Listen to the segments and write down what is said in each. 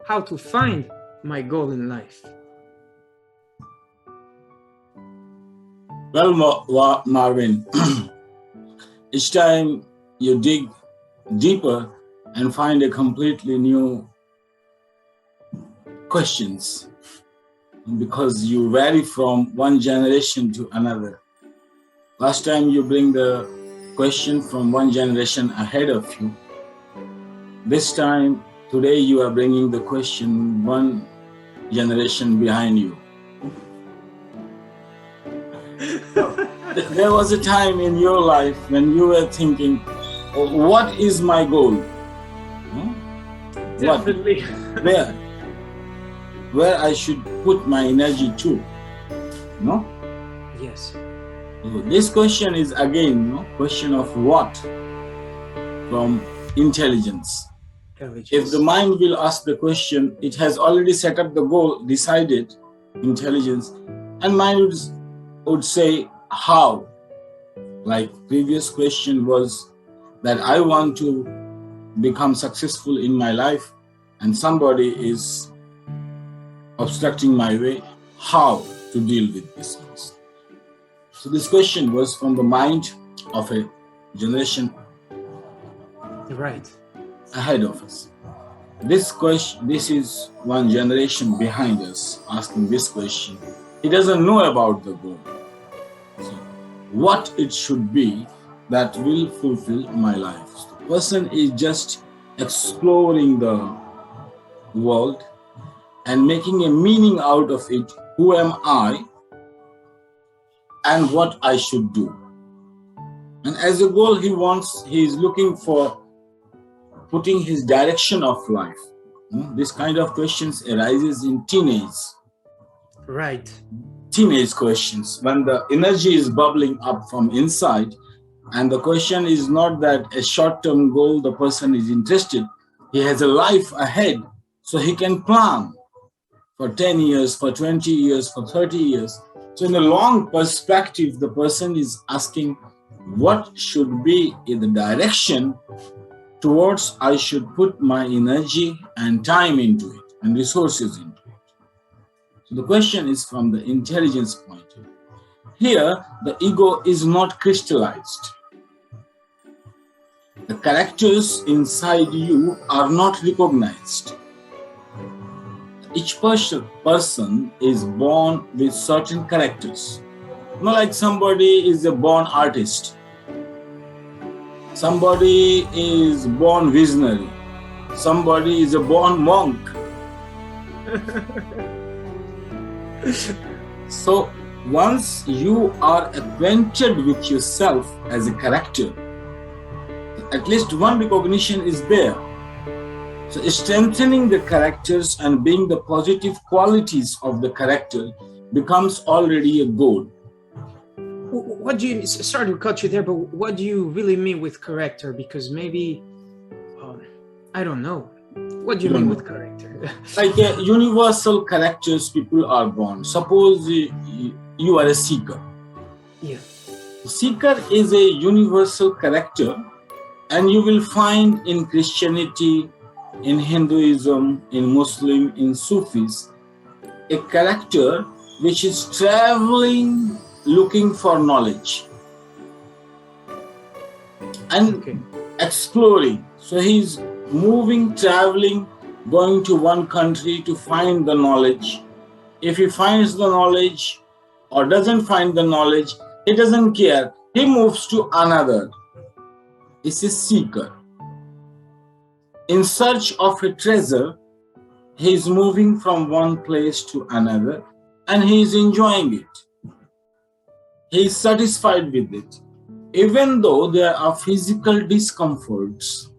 how to find my goal in life. Well, Marvin, each time you dig deeper and find a completely new questions, because you vary from one generation to another. Last time you bring the question from one generation ahead of you. This time, today you are bringing the question one generation behind you. There was a time in your life when you were thinking, what is my goal? Definitely. Where I should put my energy to? No? Yes. So this question is again, question of what? From intelligence. If the mind will ask the question, it has already set up the goal, decided, intelligence, and mind would say, how? Like previous question was that I want to become successful in my life and somebody is obstructing my way, how to deal with this person? So this question was from the mind of a generation right ahead of us. This is one generation behind us asking this question. He doesn't know about the goal. So what it should be that will fulfill my life. So the person is just exploring the world and making a meaning out of it. Who am I and what I should do? And as a goal, he is looking for putting his direction of life. This kind of questions arises in teenage. Right. Teenage questions, when the energy is bubbling up from inside, and the question is not that a short-term goal the person is interested. He has a life ahead, so he can plan for 10 years, for 20 years, for 30 years. So in a long perspective, the person is asking what should be in the direction towards I should put my energy and time into it and resources into it. So the question is from the intelligence point of view. Here, the ego is not crystallized. The characters inside you are not recognized. Each person is born with certain characters. Not like somebody is a born artist. Somebody is born visionary. Somebody is a born monk. So once you are acquainted with yourself as a character, at least one recognition is there. So strengthening the characters and being the positive qualities of the character becomes already a goal. What do you, sorry to cut you there, but what do you really mean with character? Because maybe, I don't know. What do you mean with character? Like universal characters people are born. Suppose you are a seeker. Yeah. Seeker is a universal character, and you will find in Christianity, in Hinduism, in Muslim, in Sufis, a character which is traveling, looking for knowledge and exploring. So he's moving, traveling, going to one country to find the knowledge. If he finds the knowledge or doesn't find the knowledge, he doesn't care. He moves to another. It's a seeker. In search of a treasure, he is moving from one place to another and he is enjoying it. He is satisfied with it. Even though there are physical discomforts,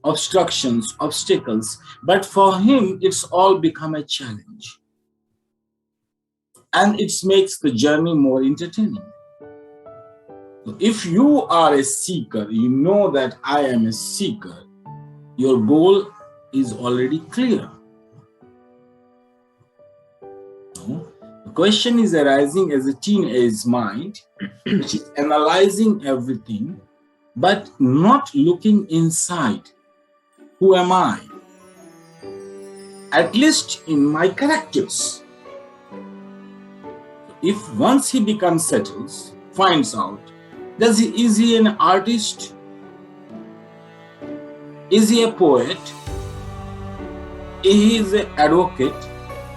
obstructions, obstacles, but for him, it's all become a challenge. And it makes the journey more entertaining. If you are a seeker, you know that I am a seeker, your goal is already clear. The question is arising as a teenage mind, which is analyzing everything, but not looking inside. Who am I? at least in my characters. If once he becomes settled, finds out, is he an artist? Is he a poet? Is he an advocate?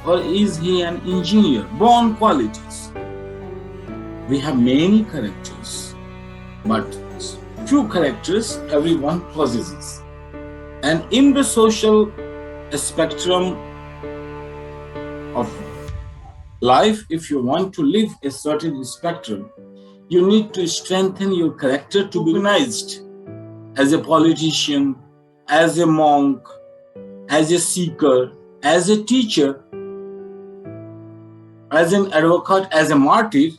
Or is he an engineer? Born qualities. We have many characters, but few characters everyone possesses. And in the social spectrum of life, if you want to live a certain spectrum, you need to strengthen your character to be recognized as a politician, as a monk, as a seeker, as a teacher, as an advocate, as a martyr.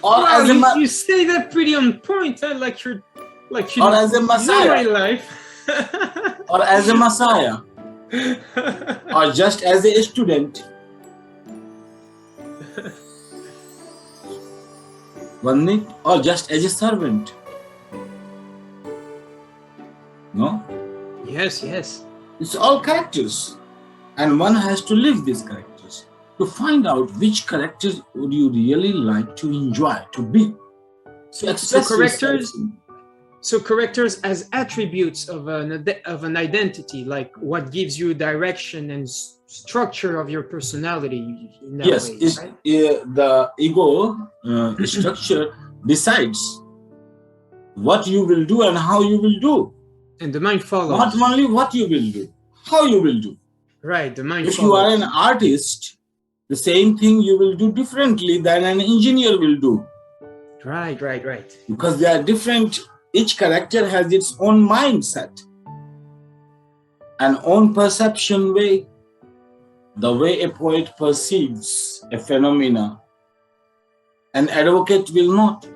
Or wow, as you say that pretty on point, huh? like you or as a Messiah, my life. or as a Messiah, or just as a student. One need, or just as a servant. No? Yes. It's all characters. And one has to live these characters to find out which characters would you really like to enjoy, to be. So characters as attributes of an identity, like what gives you direction and structure of your personality. In that yes, way, right? The ego structure decides what you will do and how you will do. And the mind follows. Not only what you will do, how you will do. Right, the mind If follows. you are an artist, the same thing you will do differently than an engineer will do. Right. Because they are different. Each character has its own mindset, an own perception way, the way a poet perceives a phenomena. An advocate will not.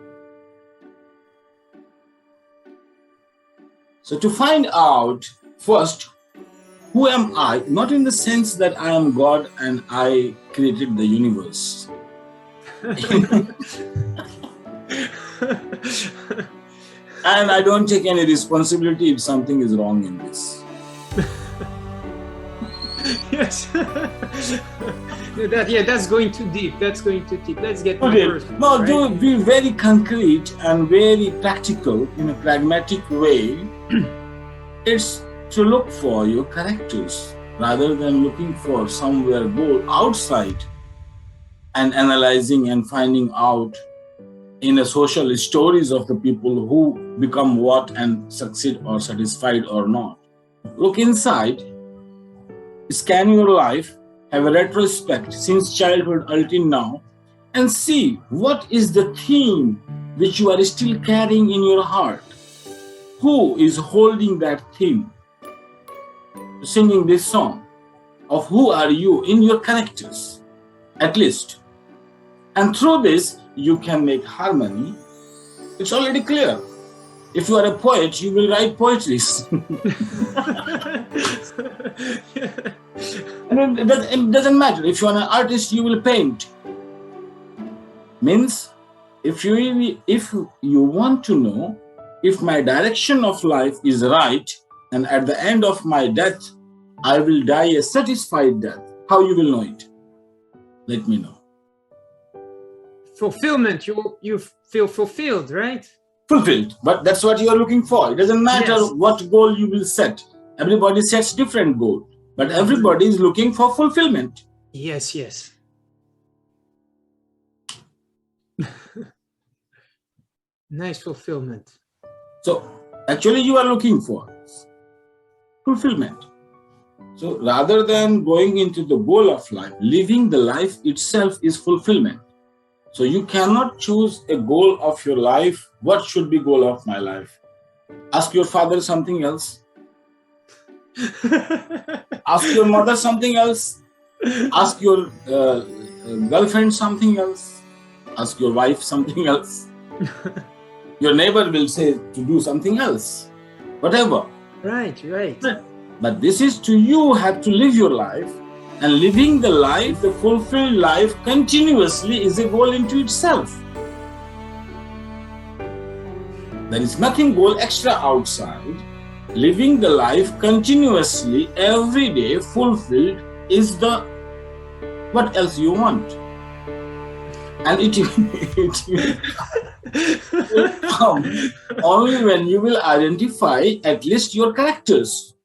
So to find out first, who am I? Not in the sense that I am God and I created the universe. And I don't take any responsibility if something is wrong in this. Yes. That's going too deep. Let's get first. No, right? do be very concrete and very practical in a pragmatic way. It's to look for your characters rather than looking for somewhere goal outside and analyzing and finding out in the social stories of the people who become what and succeed or satisfied or not. Look inside, scan your life, have a retrospect since childhood until now, and see what is the theme which you are still carrying in your heart. Who is holding that theme? Singing this song of who are you in your characters, at least. And through this, you can make harmony. It's already clear. If you are a poet, you will write poetry. And it doesn't matter. If you are an artist, you will paint. Means, if you want to know if my direction of life is right, and at the end of my death, I will die a satisfied death, how you will know it? Let me know. Fulfillment. You feel fulfilled, right? Fulfilled. But that's what you are looking for. It doesn't matter what goal you will set. Everybody sets different goal. But everybody is looking for fulfillment. Yes. Nice fulfillment. So actually you are looking for fulfillment. So rather than going into the goal of life, living the life itself is fulfillment. So you cannot choose a goal of your life. What should be goal of my life? Ask your father something else. Ask your mother something else. Ask your girlfriend something else. Ask your wife something else. Your neighbor will say to do something else. Whatever. Right. But this is to you have to live your life. And living the life, the fulfilled life continuously is a goal into itself. There is nothing goal extra outside. living the life continuously every day fulfilled is the what else you want, and it will come only when you will identify at least your characters.